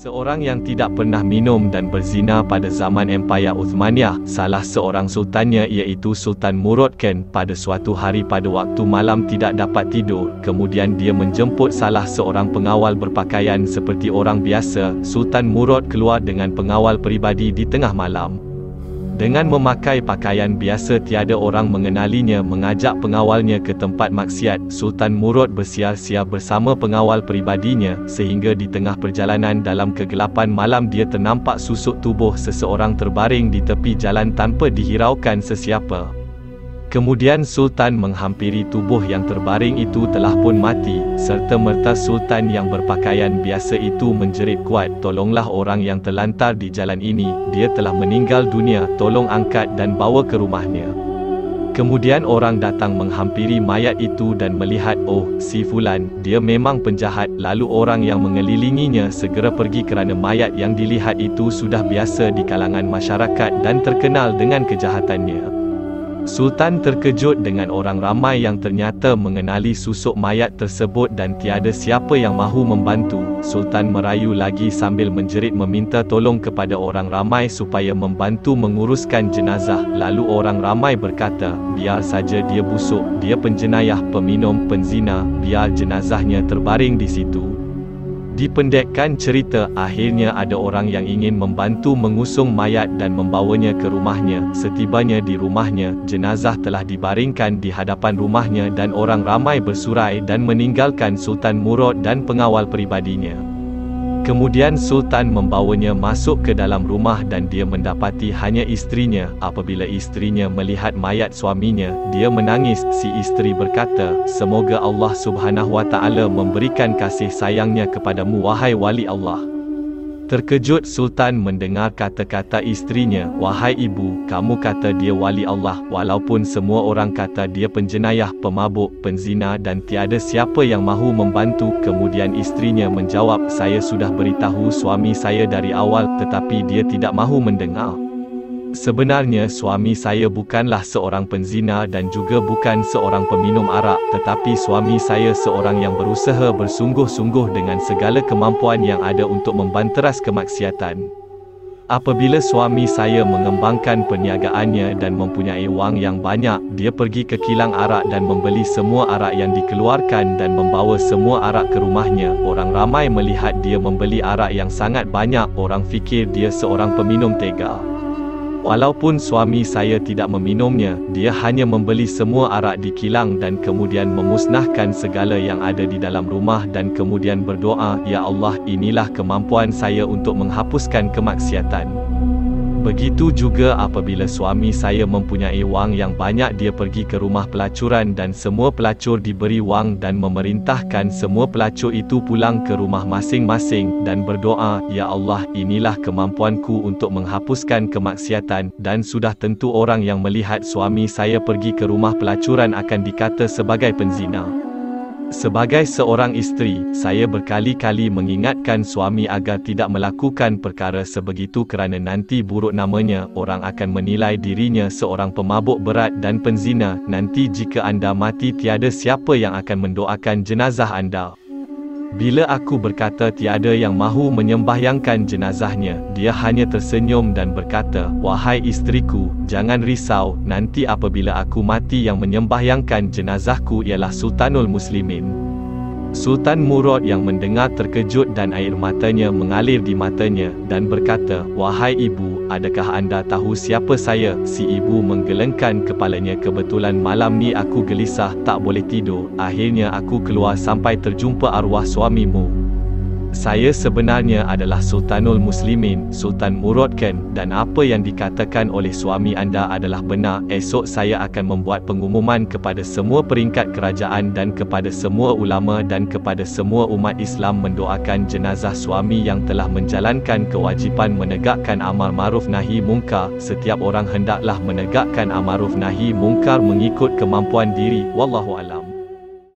Seorang yang tidak pernah minum dan berzina pada zaman Empayar Uthmaniyah, salah seorang sultannya iaitu Sultan Murodkan pada suatu hari pada waktu malam tidak dapat tidur, kemudian dia menjemput salah seorang pengawal berpakaian seperti orang biasa. Sultan Murod keluar dengan pengawal peribadi di tengah malam. Dengan memakai pakaian biasa tiada orang mengenalinya mengajak pengawalnya ke tempat maksiat. Sultan Murod bersiar-siar bersama pengawal peribadinya, sehingga di tengah perjalanan dalam kegelapan malam dia ternampak susuk tubuh seseorang terbaring di tepi jalan tanpa dihiraukan sesiapa. Kemudian Sultan menghampiri tubuh yang terbaring itu telah pun mati, serta-merta Sultan yang berpakaian biasa itu menjerit kuat, "Tolonglah orang yang terlantar di jalan ini, dia telah meninggal dunia, tolong angkat dan bawa ke rumahnya." Kemudian orang datang menghampiri mayat itu dan melihat, "Oh, si Fulan, dia memang penjahat." Lalu orang yang mengelilinginya segera pergi kerana mayat yang dilihat itu sudah biasa di kalangan masyarakat dan terkenal dengan kejahatannya. Sultan terkejut dengan orang ramai yang ternyata mengenali susuk mayat tersebut dan tiada siapa yang mahu membantu. Sultan merayu lagi sambil menjerit meminta tolong kepada orang ramai supaya membantu menguruskan jenazah. Lalu orang ramai berkata, "Biar saja dia busuk, dia penjenayah, peminum, penzina, biar jenazahnya terbaring di situ." Dipendekkan cerita, akhirnya ada orang yang ingin membantu mengusung mayat dan membawanya ke rumahnya. Setibanya di rumahnya, jenazah telah dibaringkan di hadapan rumahnya dan orang ramai bersurai dan meninggalkan Sultan Murod dan pengawal peribadinya. Kemudian Sultan membawanya masuk ke dalam rumah dan dia mendapati hanya isterinya. Apabila isterinya melihat mayat suaminya, dia menangis. Si isteri berkata, "Semoga Allah Subhanahu Wa Taala memberikan kasih sayangnya kepadamu wahai wali Allah." Terkejut Sultan mendengar kata-kata isterinya, "Wahai ibu, kamu kata dia wali Allah, walaupun semua orang kata dia penjenayah, pemabuk, penzina dan tiada siapa yang mahu membantu." Kemudian isterinya menjawab, "Saya sudah beritahu suami saya dari awal, tetapi dia tidak mahu mendengar. Sebenarnya suami saya bukanlah seorang penzina dan juga bukan seorang peminum arak, tetapi suami saya seorang yang berusaha bersungguh-sungguh dengan segala kemampuan yang ada untuk membanteras kemaksiatan. Apabila suami saya mengembangkan perniagaannya dan mempunyai wang yang banyak, dia pergi ke kilang arak dan membeli semua arak yang dikeluarkan dan membawa semua arak ke rumahnya. Orang ramai melihat dia membeli arak yang sangat banyak, orang fikir dia seorang peminum tega. Walaupun suami saya tidak meminumnya, dia hanya membeli semua arak di kilang dan kemudian memusnahkan segala yang ada di dalam rumah dan kemudian berdoa, 'Ya Allah, inilah kemampuan saya untuk menghapuskan kemaksiatan.' Begitu juga apabila suami saya mempunyai wang yang banyak, dia pergi ke rumah pelacuran dan semua pelacur diberi wang dan memerintahkan semua pelacur itu pulang ke rumah masing-masing dan berdoa, 'Ya Allah, inilah kemampuanku untuk menghapuskan kemaksiatan.' Dan sudah tentu orang yang melihat suami saya pergi ke rumah pelacuran akan dikata sebagai penzina. Sebagai seorang isteri, saya berkali-kali mengingatkan suami agar tidak melakukan perkara sebegitu kerana nanti buruk namanya, orang akan menilai dirinya seorang pemabuk berat dan penzina. Nanti jika anda mati tiada siapa yang akan mendoakan jenazah anda. Bila aku berkata tiada yang mahu menyembahyangkan jenazahnya, dia hanya tersenyum dan berkata, 'Wahai isteriku, jangan risau, nanti apabila aku mati yang menyembahyangkan jenazahku ialah Sultanul Muslimin.'" Sultan Murod yang mendengar terkejut dan air matanya mengalir di matanya dan berkata, "Wahai ibu, adakah anda tahu siapa saya?" Si ibu menggelengkan kepalanya. "Kebetulan malam ni aku gelisah, tak boleh tidur. Akhirnya aku keluar sampai terjumpa arwah suamimu. Saya sebenarnya adalah Sultanul Muslimin, Sultan Murodkan, dan apa yang dikatakan oleh suami anda adalah benar. Esok saya akan membuat pengumuman kepada semua peringkat kerajaan dan kepada semua ulama dan kepada semua umat Islam mendoakan jenazah suami yang telah menjalankan kewajipan menegakkan amar ma'ruf nahi mungkar. Setiap orang hendaklah menegakkan amar ma'ruf nahi mungkar mengikut kemampuan diri. Wallahu a'lam."